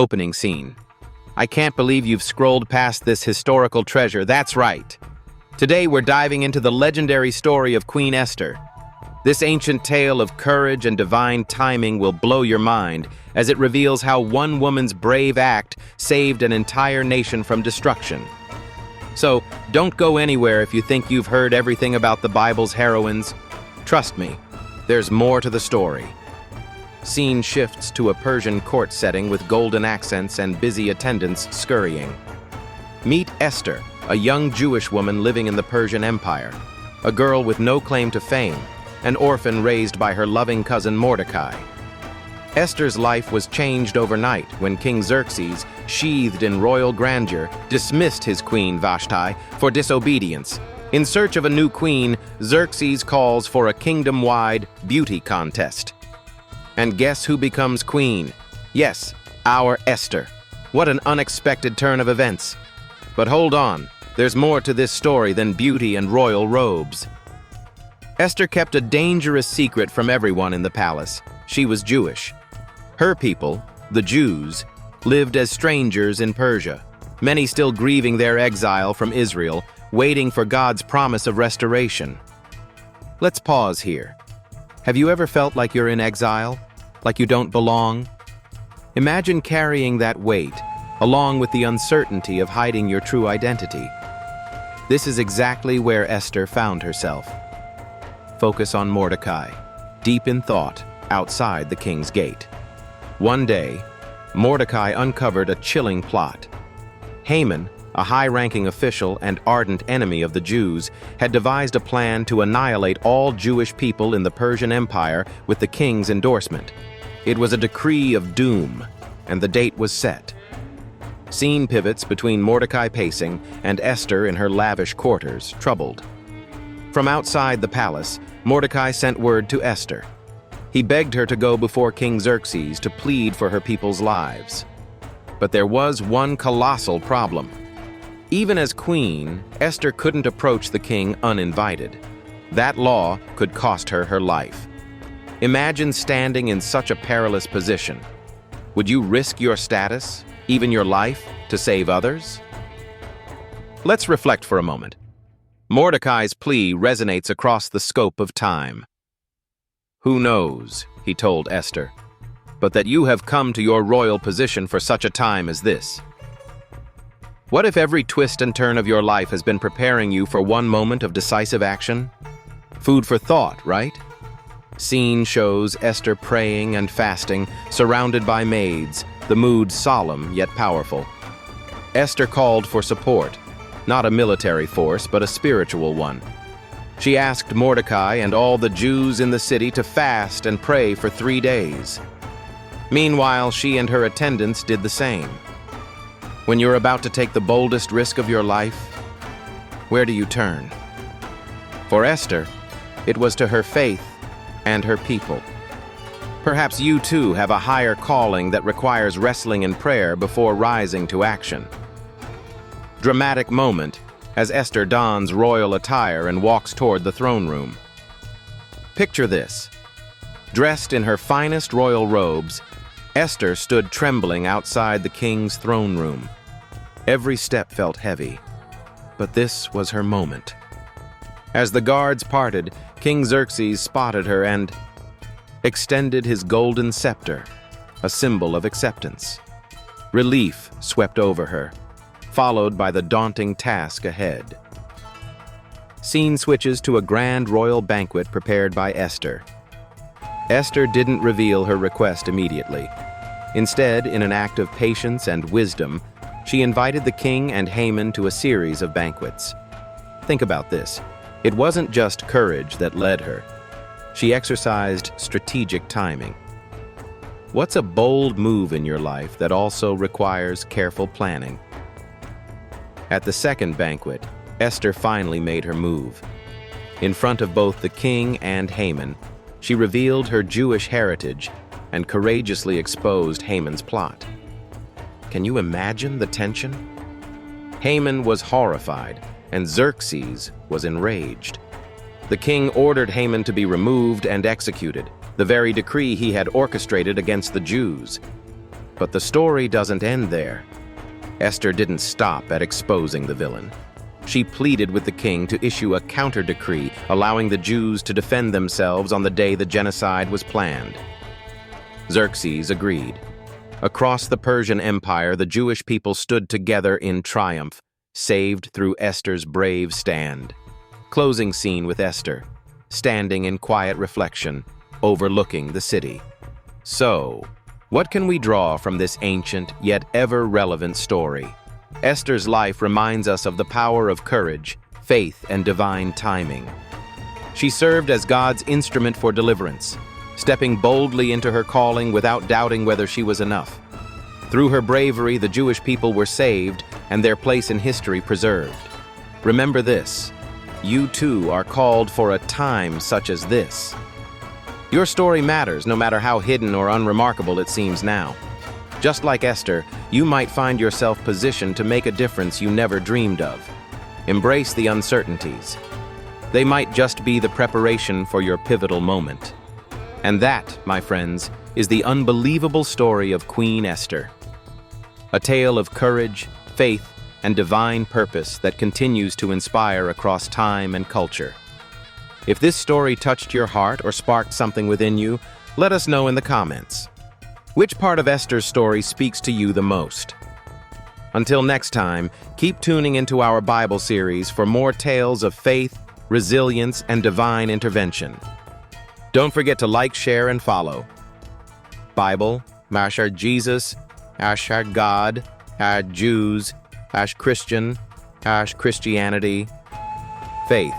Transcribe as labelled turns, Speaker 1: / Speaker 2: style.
Speaker 1: Opening scene. I can't believe you've scrolled past this historical treasure. That's right. Today we're diving into the legendary story of Queen Esther. This ancient tale of courage and divine timing will blow your mind as it reveals how one woman's brave act saved an entire nation from destruction. So, don't go anywhere if you think you've heard everything about the Bible's heroines. Trust me, there's more to the story. Scene shifts to a Persian court setting with golden accents and busy attendants scurrying. Meet Esther, a young Jewish woman living in the Persian Empire, a girl with no claim to fame, an orphan raised by her loving cousin Mordecai. Esther's life was changed overnight when King Xerxes, sheathed in royal grandeur, dismissed his queen Vashti for disobedience. In search of a new queen, Xerxes calls for a kingdom-wide beauty contest. And guess who becomes queen? Yes, our Esther. What an unexpected turn of events. But hold on, there's more to this story than beauty and royal robes. Esther kept a dangerous secret from everyone in the palace. She was Jewish. Her people, the Jews, lived as strangers in Persia, many still grieving their exile from Israel, waiting for God's promise of restoration. Let's pause here. Have you ever felt like you're in exile? Like you don't belong? Imagine carrying that weight, along with the uncertainty of hiding your true identity. This is exactly where Esther found herself. Focus on Mordecai, deep in thought, outside the king's gate. One day, Mordecai uncovered a chilling plot. Haman, a high-ranking official and ardent enemy of the Jews, had devised a plan to annihilate all Jewish people in the Persian Empire with the king's endorsement. It was a decree of doom, and the date was set. Scene pivots between Mordecai pacing and Esther in her lavish quarters, troubled. From outside the palace, Mordecai sent word to Esther. He begged her to go before King Xerxes to plead for her people's lives. But there was one colossal problem. Even as queen, Esther couldn't approach the king uninvited. That law could cost her her life. Imagine standing in such a perilous position. Would you risk your status, even your life, to save others? Let's reflect for a moment. Mordecai's plea resonates across the scope of time. "Who knows," he told Esther, "but that you have come to your royal position for such a time as this." What if every twist and turn of your life has been preparing you for one moment of decisive action? Food for thought, right? Scene shows Esther praying and fasting, surrounded by maids, the mood solemn yet powerful. Esther called for support, not a military force, but a spiritual one. She asked Mordecai and all the Jews in the city to fast and pray for 3 days. Meanwhile, she and her attendants did the same. When you're about to take the boldest risk of your life, where do you turn? For Esther, it was to her faith and her people. Perhaps you too have a higher calling that requires wrestling in prayer before rising to action. Dramatic moment as Esther dons royal attire and walks toward the throne room. Picture this. Dressed in her finest royal robes, Esther stood trembling outside the king's throne room. Every step felt heavy, but this was her moment. As the guards parted, King Xerxes spotted her and extended his golden scepter, a symbol of acceptance. Relief swept over her, followed by the daunting task ahead. Scene switches to a grand royal banquet prepared by Esther. Esther didn't reveal her request immediately. Instead, in an act of patience and wisdom, she invited the king and Haman to a series of banquets. Think about this. It wasn't just courage that led her. She exercised strategic timing. What's a bold move in your life that also requires careful planning? At the second banquet, Esther finally made her move. In front of both the king and Haman, she revealed her Jewish heritage and courageously exposed Haman's plot. Can you imagine the tension? Haman was horrified, and Xerxes was enraged. The king ordered Haman to be removed and executed, the very decree he had orchestrated against the Jews. But the story doesn't end there. Esther didn't stop at exposing the villain. She pleaded with the king to issue a counter-decree, allowing the Jews to defend themselves on the day the genocide was planned. Xerxes agreed. Across the Persian Empire, the Jewish people stood together in triumph, saved through Esther's brave stand. Closing scene with Esther, standing in quiet reflection, overlooking the city. So, what can we draw from this ancient yet ever-relevant story? Esther's life reminds us of the power of courage, faith, and divine timing. She served as God's instrument for deliverance, stepping boldly into her calling without doubting whether she was enough. Through her bravery, the Jewish people were saved and their place in history preserved. Remember this: you too are called for a time such as this. Your story matters, no matter how hidden or unremarkable it seems now. Just like Esther, you might find yourself positioned to make a difference you never dreamed of. Embrace the uncertainties. They might just be the preparation for your pivotal moment. And that, my friends, is the unbelievable story of Queen Esther. A tale of courage, faith, and divine purpose that continues to inspire across time and culture. If this story touched your heart or sparked something within you, let us know in the comments. Which part of Esther's story speaks to you the most? Until next time, keep tuning into our Bible series for more tales of faith, resilience, and divine intervention. Don't forget to like, share, and follow. Bible, #Jesus, #God, #Jews, #Christian, #Christianity, faith.